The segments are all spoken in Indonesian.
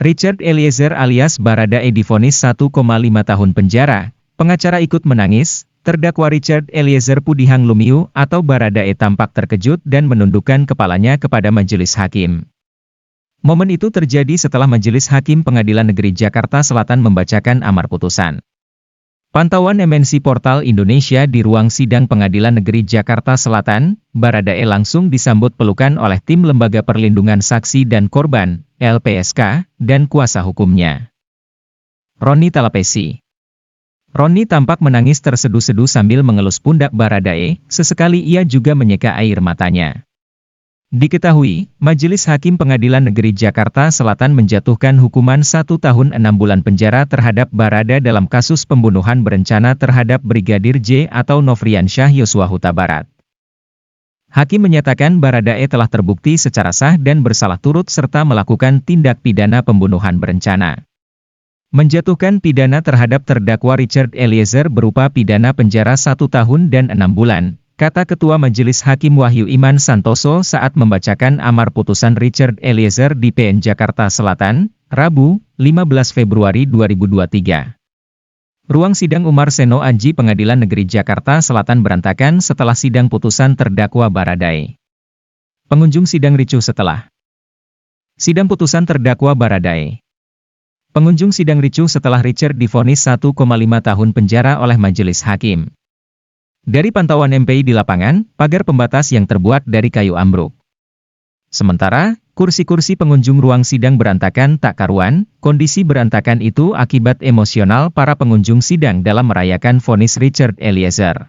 Richard Eliezer alias Baradae divonis 1,5 tahun penjara. Pengacara ikut menangis. Terdakwa Richard Eliezer Pudihang Lumiu atau Baradae tampak terkejut dan menundukkan kepalanya kepada majelis hakim. Momen itu terjadi setelah Majelis Hakim Pengadilan Negeri Jakarta Selatan membacakan amar putusan. Pantauan MNC Portal Indonesia di ruang sidang Pengadilan Negeri Jakarta Selatan, Baradae langsung disambut pelukan oleh tim Lembaga Perlindungan Saksi dan Korban, LPSK, dan kuasa hukumnya. Roni Talapesi. Roni tampak menangis terseduh-seduh sambil mengelus pundak Baradae, sesekali ia juga menyeka air matanya. Diketahui, Majelis Hakim Pengadilan Negeri Jakarta Selatan menjatuhkan hukuman 1 tahun 6 bulan penjara terhadap Barada dalam kasus pembunuhan berencana terhadap Brigadir J atau Nofriansyah Yosua Huta Barat. Hakim menyatakan Baradae telah terbukti secara sah dan bersalah turut serta melakukan tindak pidana pembunuhan berencana. Menjatuhkan pidana terhadap terdakwa Richard Eliezer berupa pidana penjara 1 tahun dan 6 bulan, kata Ketua Majelis Hakim Wahyu Iman Santoso saat membacakan amar putusan Richard Eliezer di PN Jakarta Selatan, Rabu, 15 Februari 2023. Ruang sidang Umar Seno Aji Pengadilan Negeri Jakarta Selatan berantakan setelah sidang putusan terdakwa Baradae. Pengunjung sidang ricuh setelah sidang putusan terdakwa Baradae. Pengunjung sidang ricuh setelah Richard divonis 1,5 tahun penjara oleh Majelis Hakim. Dari pantauan MPI di lapangan, pagar pembatas yang terbuat dari kayu ambruk. Sementara, kursi-kursi pengunjung ruang sidang berantakan tak karuan. Kondisi berantakan itu akibat emosional para pengunjung sidang dalam merayakan vonis Richard Eliezer.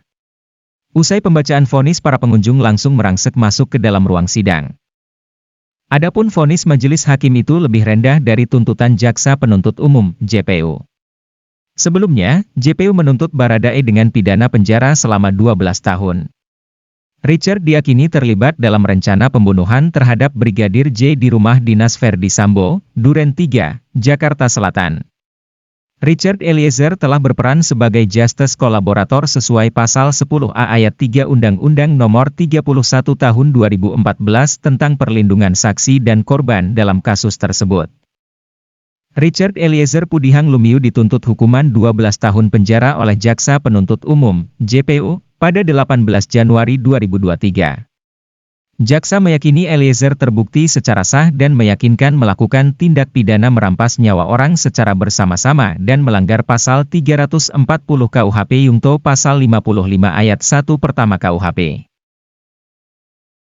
Usai pembacaan vonis, para pengunjung langsung merangsek masuk ke dalam ruang sidang. Adapun vonis majelis hakim itu lebih rendah dari tuntutan Jaksa Penuntut Umum, JPU. Sebelumnya, JPU menuntut Baradae dengan pidana penjara selama 12 tahun. Richard diyakini terlibat dalam rencana pembunuhan terhadap Brigadir J di rumah dinas Verdi Sambo, Duren 3, Jakarta Selatan. Richard Eliezer telah berperan sebagai justice kolaborator sesuai pasal 10A ayat 3 Undang-Undang Nomor 31 Tahun 2014 tentang Perlindungan Saksi dan Korban dalam kasus tersebut. Richard Eliezer Pudihang Lumiu dituntut hukuman 12 tahun penjara oleh Jaksa Penuntut Umum, JPU, pada 18 Januari 2023. Jaksa meyakini Eliezer terbukti secara sah dan meyakinkan melakukan tindak pidana merampas nyawa orang secara bersama-sama dan melanggar pasal 340 KUHP Yungto pasal 55 ayat 1 pertama KUHP.